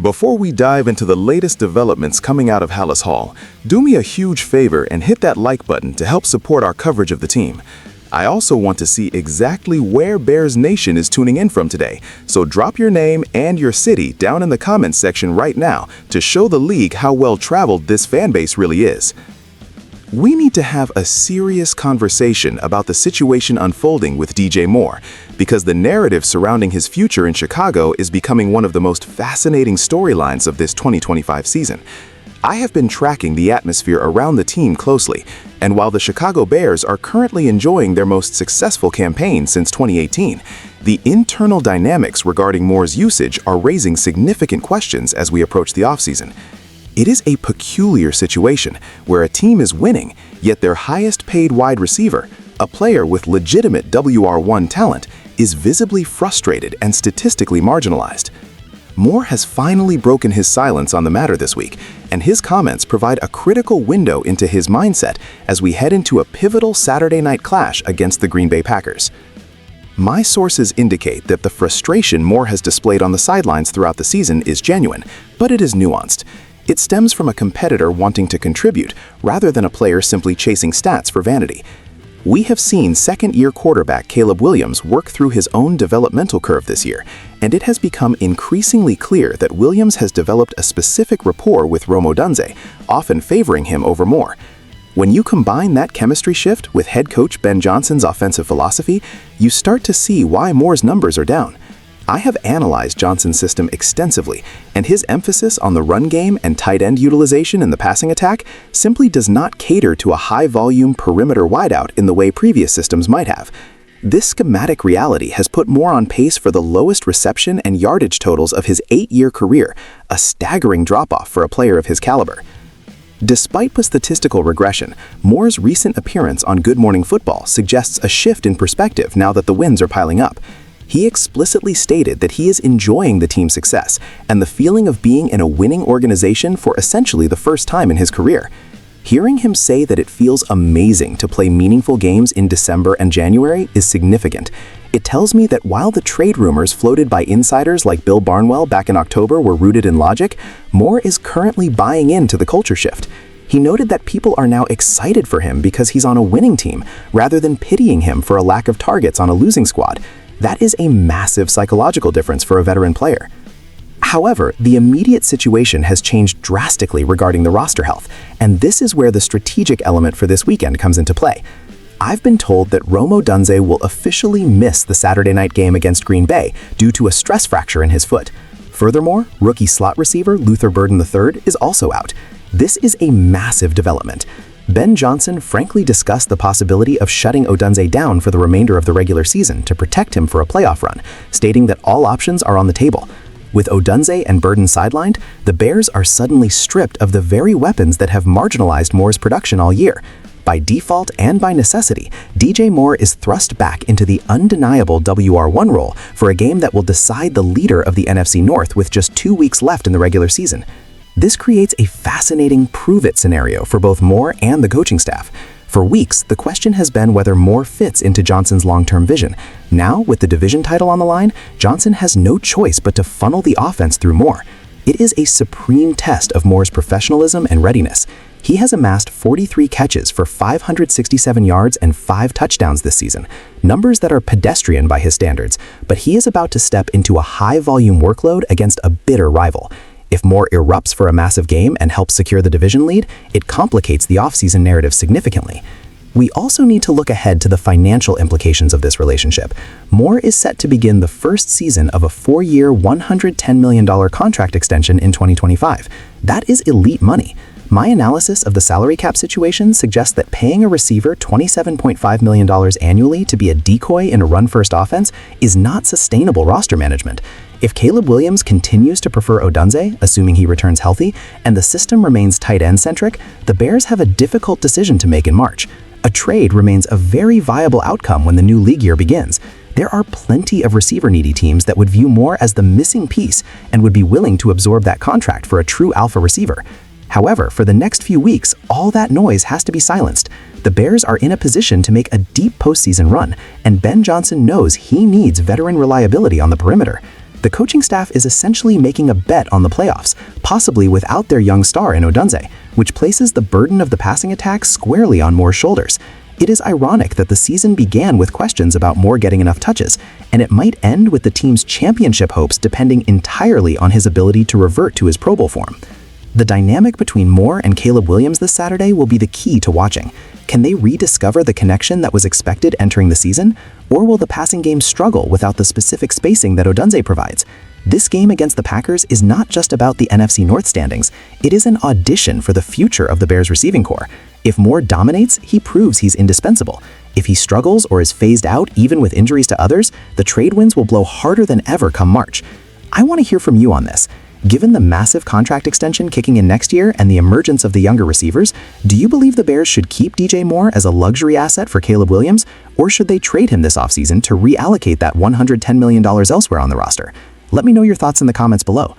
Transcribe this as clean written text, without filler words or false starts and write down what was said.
Before we dive into the latest developments coming out of Hallis Hall, do me a huge favor and hit that like button to help support our coverage of the team. I also want to see exactly where Bears Nation is tuning in from today, so drop your name and your city down in the comments section right now to show the league how well traveled this fan base really is. We need to have a serious conversation about the situation unfolding with DJ Moore, because the narrative surrounding his future in Chicago is becoming one of the most fascinating storylines of this 2025 season. I have been tracking the atmosphere around the team closely, and while the Chicago Bears are currently enjoying their most successful campaign since 2018, the internal dynamics regarding Moore's usage are raising significant questions as we approach the offseason. It is a peculiar situation where a team is winning, yet their highest-paid wide receiver, a player with legitimate WR1 talent, is visibly frustrated and statistically marginalized. Moore has finally broken his silence on the matter this week, and his comments provide a critical window into his mindset as we head into a pivotal Saturday night clash against the Green Bay Packers. My sources indicate that the frustration Moore has displayed on the sidelines throughout the season is genuine, but it is nuanced. It stems from a competitor wanting to contribute rather than a player simply chasing stats for vanity. We have seen second-year quarterback Caleb Williams work through his own developmental curve this year, and it has become increasingly clear that Williams has developed a specific rapport with Rome Odunze, often favoring him over Moore. When you combine that chemistry shift with head coach Ben Johnson's offensive philosophy, you start to see why Moore's numbers are down. I have analyzed Johnson's system extensively, and his emphasis on the run game and tight end utilization in the passing attack simply does not cater to a high-volume perimeter wideout in the way previous systems might have. This schematic reality has put Moore on pace for the lowest reception and yardage totals of his 8-year career, a staggering drop-off for a player of his caliber. Despite the statistical regression, Moore's recent appearance on Good Morning Football suggests a shift in perspective now that the wins are piling up. He explicitly stated that he is enjoying the team's success and the feeling of being in a winning organization for essentially the first time in his career. Hearing him say that it feels amazing to play meaningful games in December and January is significant. It tells me that while the trade rumors floated by insiders like Bill Barnwell back in October were rooted in logic, Moore is currently buying into the culture shift. He noted that people are now excited for him because he's on a winning team, rather than pitying him for a lack of targets on a losing squad. That is a massive psychological difference for a veteran player. However, the immediate situation has changed drastically regarding the roster health, and this is where the strategic element for this weekend comes into play. I've been told that Rome Odunze will officially miss the Saturday night game against Green Bay due to a stress fracture in his foot. Furthermore, rookie slot receiver Luther Burden III is also out. This is a massive development. Ben Johnson frankly discussed the possibility of shutting Odunze down for the remainder of the regular season to protect him for a playoff run, stating that all options are on the table. With Odunze and Burden sidelined, the Bears are suddenly stripped of the very weapons that have marginalized Moore's production all year. By default and by necessity, DJ Moore is thrust back into the undeniable WR1 role for a game that will decide the leader of the NFC North with just 2 weeks left in the regular season. This creates a fascinating prove-it scenario for both Moore and the coaching staff. For weeks, the question has been whether Moore fits into Johnson's long-term vision. Now, with the division title on the line, Johnson has no choice but to funnel the offense through Moore. It is a supreme test of Moore's professionalism and readiness. He has amassed 43 catches for 567 yards and 5 touchdowns this season, numbers that are pedestrian by his standards, but he is about to step into a high-volume workload against a bitter rival. If Moore erupts for a massive game and helps secure the division lead, it complicates the offseason narrative significantly. We also need to look ahead to the financial implications of this relationship. Moore is set to begin the first season of a 4-year, $110 million contract extension in 2025. That is elite money. My analysis of the salary cap situation suggests that paying a receiver $27.5 million annually to be a decoy in a run-first offense is not sustainable roster management. If Caleb Williams continues to prefer Odunze, assuming he returns healthy, and the system remains tight end-centric, the Bears have a difficult decision to make in March. A trade remains a very viable outcome when the new league year begins. There are plenty of receiver-needy teams that would view Moore as the missing piece and would be willing to absorb that contract for a true alpha receiver. However, for the next few weeks, all that noise has to be silenced. The Bears are in a position to make a deep postseason run, and Ben Johnson knows he needs veteran reliability on the perimeter. The coaching staff is essentially making a bet on the playoffs, possibly without their young star in Odunze, which places the burden of the passing attack squarely on Moore's shoulders. It is ironic that the season began with questions about Moore getting enough touches, and it might end with the team's championship hopes depending entirely on his ability to revert to his Pro Bowl form. The dynamic between Moore and Caleb Williams this Saturday will be the key to watching. Can they rediscover the connection that was expected entering the season, or will the passing game struggle without the specific spacing that Odunze provides? This game against the Packers is not just about the NFC North standings, it is an audition for the future of the Bears receiving corps. If Moore dominates, he proves he's indispensable. If he struggles or is phased out even with injuries to others, the trade winds will blow harder than ever come March. I want to hear from you on this. Given the massive contract extension kicking in next year and the emergence of the younger receivers, do you believe the Bears should keep DJ Moore as a luxury asset for Caleb Williams, or should they trade him this offseason to reallocate that $110 million elsewhere on the roster? Let me know your thoughts in the comments below.